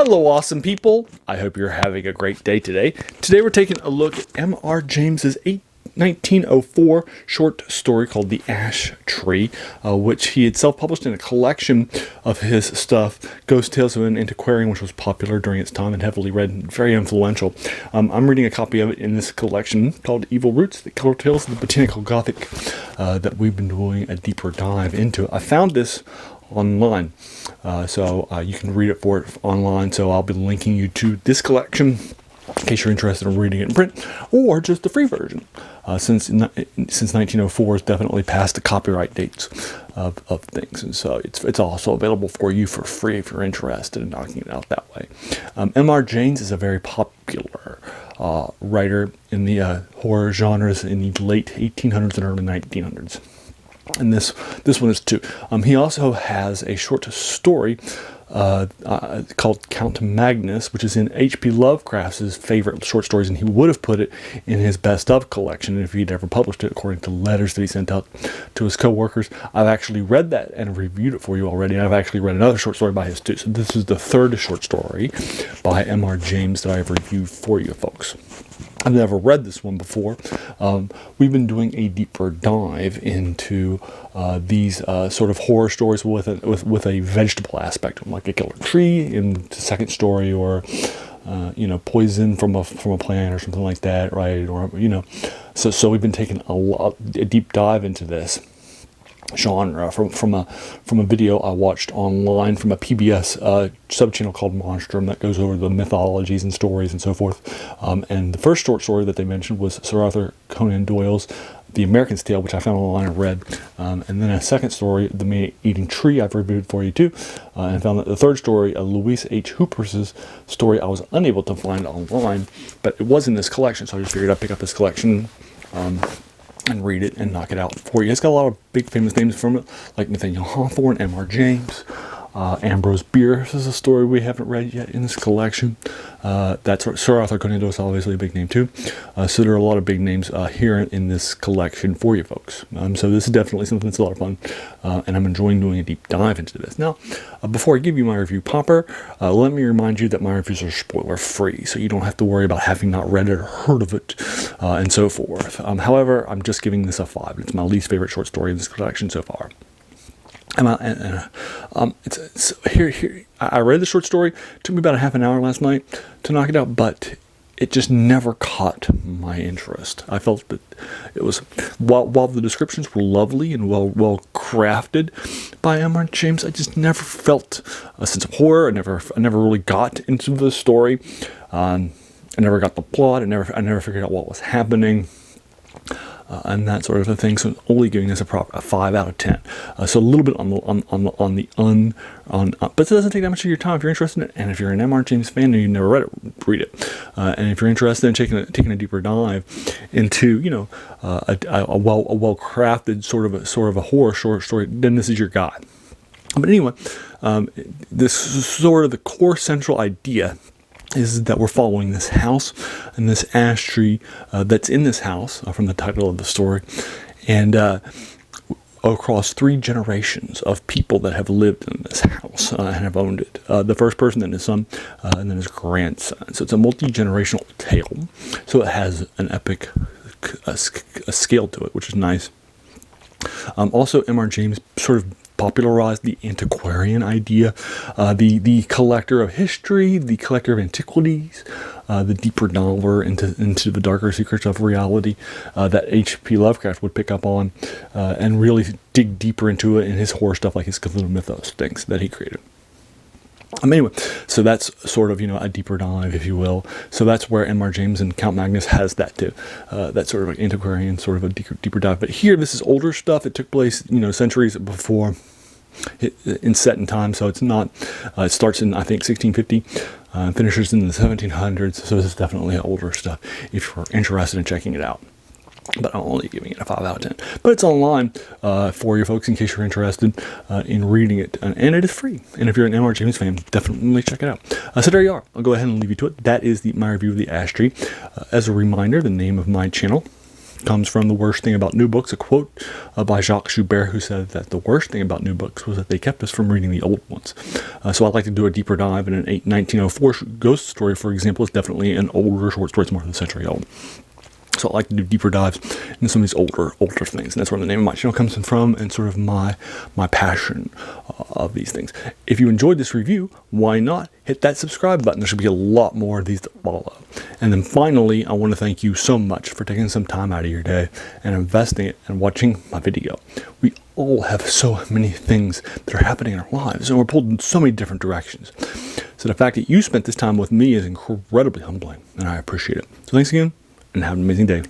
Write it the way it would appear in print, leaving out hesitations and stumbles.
Hello, awesome people. I hope you're having a great day today. Today we're taking a look at M.R. James's 1904 short story called The Ash Tree, which he had self-published in a collection of his stuff, Ghost Tales of an Antiquarian, which was popular during its time and heavily read and very influential. I'm reading a copy of it in this collection called Evil Roots, The Killer Tales of the Botanical Gothic, that we've been doing a deeper dive into. I found this online, so you can read it for it online, so I'll be linking you to this collection in case you're interested in reading it in print, or just the free version, since 1904 is definitely past the copyright dates of things, and so it's also available for you for free if you're interested in knocking it out that way. M.R. James is a very popular writer in the horror genres in the late 1800s and early 1900s. And this one is too. He also has a short story called Count Magnus, which is in H.P. Lovecraft's favorite short stories, and he would have put it in his best of collection if he'd ever published it, according to letters that he sent out to his co-workers. I've actually read that and reviewed it for you already, and I've actually read another short story by his too. So this is the third short story by M.R. James that I've reviewed for you folks. I've never read this one before. We've been doing a deeper dive into these sort of horror stories with a vegetable aspect, like a killer tree in the second story, or poison from a plant or something like that, right? Or so we've been taking a deep dive into this genre from a video I watched online from a PBS sub-channel called Monstrum that goes over the mythologies and stories and so forth. And the first short story that they mentioned was Sir Arthur Conan Doyle's The American's Tale, which I found online and read. And then a second story, The Man-Eating Tree, I've reviewed for you too. And I found that the third story, Louise H. Hooper's story, I was unable to find online, but it was in this collection, so I just figured I'd pick up this collection and read it and knock it out for you. It's got a lot of big famous names from it, like Nathaniel Hawthorne, M.R. James, Ambrose Bierce is a story we haven't read yet in this collection. That's Sir Arthur Conan Doyle is obviously a big name too. So there are a lot of big names here in this collection for you folks. So this is definitely something that's a lot of fun, and I'm enjoying doing a deep dive into this. Now, before I give you my review proper, let me remind you that my reviews are spoiler free, so you don't have to worry about having not read it or heard of it, and so forth. However, I'm just giving this a 5. It's my least favorite short story in this collection so far. Here. I read the short story. It took me about a half an hour last night to knock it out, but it just never caught my interest. I felt that it was, while the descriptions were lovely and well crafted by M.R. James, I just never felt a sense of horror. I never really got into the story. I never got the plot. I never figured out what was happening. And that sort of a thing. So only giving this a 5 out of 10. So a little bit but it doesn't take that much of your time if you're interested in it. And if you're an M.R. James fan and you've never read it, read it. And if you're interested in taking a deeper dive into a well crafted sort of a horror short story, then this is your guy. But anyway, this is sort of the core central idea is that we're following this house and this ash tree that's in this house from the title of the story, and across 3 generations of people that have lived in this house and have owned it. The first person, then his son, and then his grandson. So it's a multi-generational tale. So it has an epic a scale to it, which is nice. Also, M.R. James sort of popularized the antiquarian idea, the collector of history, the collector of antiquities, the deeper delver into the darker secrets of reality that H.P. Lovecraft would pick up on and really dig deeper into it in his horror stuff, like his Cthulhu Mythos things that he created. Anyway, so that's sort of, a deeper dive, if you will. So that's where M.R. James and Count Magnus has that too. That sort of like antiquarian, sort of a deeper dive. But here, this is older stuff. It took place, centuries before in set in time. So it's not, it starts in, I think, 1650, finishes in the 1700s. So this is definitely older stuff if you're interested in checking it out. But I'm only giving it a 5 out of 10. But it's online for you folks in case you're interested in reading it. And it is free. And if you're an M.R. James fan, definitely check it out. So there you are. I'll go ahead and leave you to it. That is my review of The Ash Tree. As a reminder, the name of my channel comes from The Worst Thing About New Books, a quote by Jacques Joubert, who said that the worst thing about new books was that they kept us from reading the old ones. So I'd like to do a deeper dive in an 1904 ghost story, for example. Is definitely an older short story. It's more than a century old. So I like to do deeper dives into some of these older things, and that's where the name of my channel comes from, and sort of my passion of these things. If you enjoyed this review, why not hit that subscribe button? There should be a lot more of these to follow. And then finally, I want to thank you so much for taking some time out of your day and investing it and watching my video. We all have so many things that are happening in our lives, and we're pulled in so many different directions. So the fact that you spent this time with me is incredibly humbling, and I appreciate it. So thanks again, and have an amazing day.